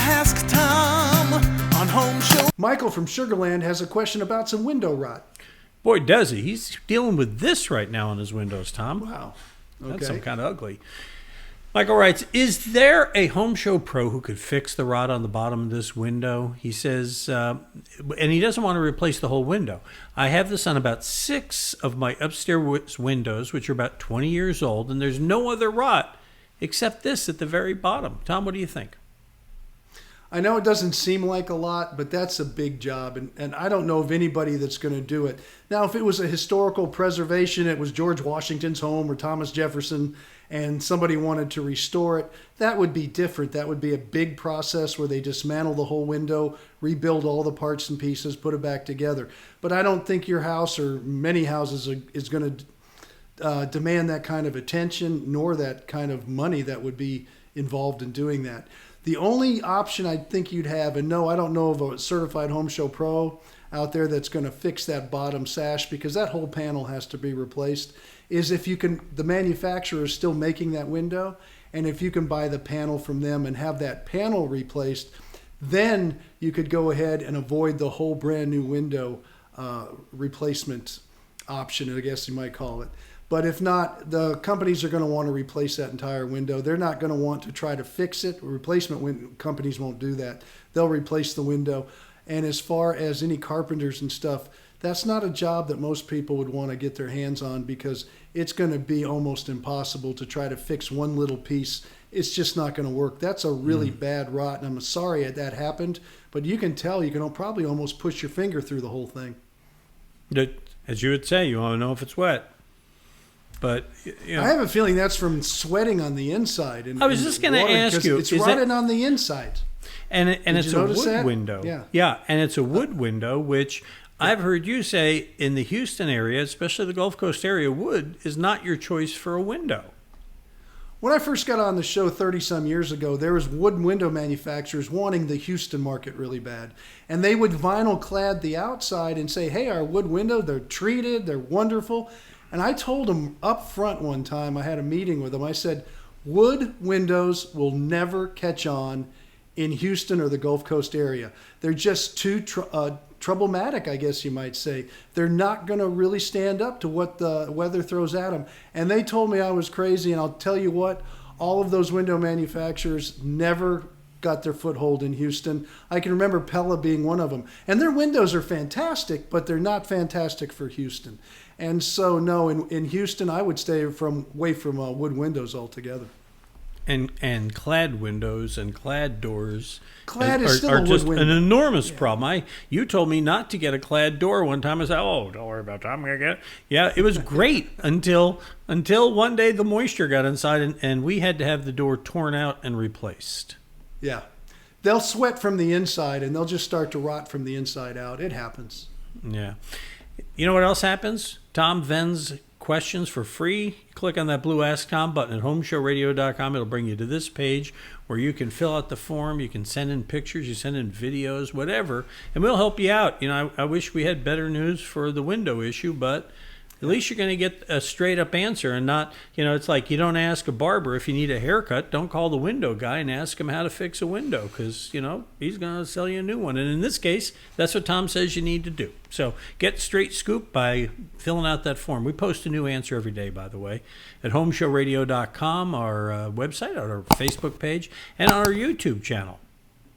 Ask Tom on Home Show. Michael from Sugarland has a question about some window rot. Boy, does he. He's dealing with this right now on his windows, Tom. Wow. Okay. That's some kind of ugly. Michael writes, is there a Home Show pro who could fix the rot on the bottom of this window? He says, and he doesn't want to replace the whole window. I have this on about 6 of my upstairs windows, which are about 20 years old, and there's no other rot except this at the very bottom. Tom, what do you think? I know it doesn't seem like a lot, but that's a big job, and I don't know of anybody that's going to do it. Now, if it was a historical preservation, it was George Washington's home or Thomas Jefferson, and somebody wanted to restore it, that would be different. That would be a big process where they dismantle the whole window, rebuild all the parts and pieces, put it back together. But I don't think your house or many houses is going to demand that kind of attention, nor that kind of money that would be involved in doing that. The only option I think you'd have, and no, I don't know of a certified Home Show pro out there that's going to fix that bottom sash, because that whole panel has to be replaced, is if you can, the manufacturer is still making that window, and if you can buy the panel from them and have that panel replaced, then you could go ahead and avoid the whole brand new window replacement option, I guess you might call it. But if not, the companies are going to want to replace that entire window. They're not going to want to try to fix it. Replacement companies won't do that. They'll replace the window. And as far as any carpenters and stuff, that's not a job that most people would want to get their hands on, because it's going to be almost impossible to try to fix one little piece. It's just not going to work. That's a really bad rot, and I'm sorry that happened. But you can tell, you can probably almost push your finger through the whole thing. As you would say, you want to know if it's wet. But you know, I have a feeling that's from sweating on the inside. And, I was just going to ask you, it's rotted on the inside. And it's a wood window. Yeah, and it's a wood window, which I've heard you say in the Houston area, especially the Gulf Coast area, wood is not your choice for a window. When I first got on the show 30-some years ago, there was wood window manufacturers wanting the Houston market really bad. And they would vinyl clad the outside and say, hey, our wood window, they're treated, they're wonderful. And I told them up front one time, I had a meeting with them, I said, wood windows will never catch on in Houston or the Gulf Coast area. They're just too troublematic, I guess you might say. They're not going to really stand up to what the weather throws at them. And they told me I was crazy, and I'll tell you what, all of those window manufacturers never got their foothold in Houston. I can remember Pella being one of them. And their windows are fantastic, but they're not fantastic for Houston. And so, no, in Houston, I would stay away from wood windows altogether. And clad windows and clad doors are just an enormous problem. You told me not to get a clad door one time. I said, oh, don't worry about that, I'm going to get it. Yeah, it was great until one day the moisture got inside, and we had to have the door torn out and replaced. Yeah. They'll sweat from the inside, and they'll just start to rot from the inside out. It happens. Yeah. You know what else happens? Tom vends questions for free. Click on that blue Ask Tom button at HomeShowRadio.com. It'll bring you to this page where you can fill out the form. You can send in pictures. You send in videos, whatever, and we'll help you out. You know, I wish we had better news for the window issue, but at least you're going to get a straight up answer and not, you know, it's like you don't ask a barber if you need a haircut. Don't call the window guy and ask him how to fix a window, because, you know, he's going to sell you a new one. And in this case, that's what Tom says you need to do. So get straight scoop by filling out that form. We post a new answer every day, by the way, at HomeShowRadio.com, our website, on our Facebook page, and on our YouTube channel.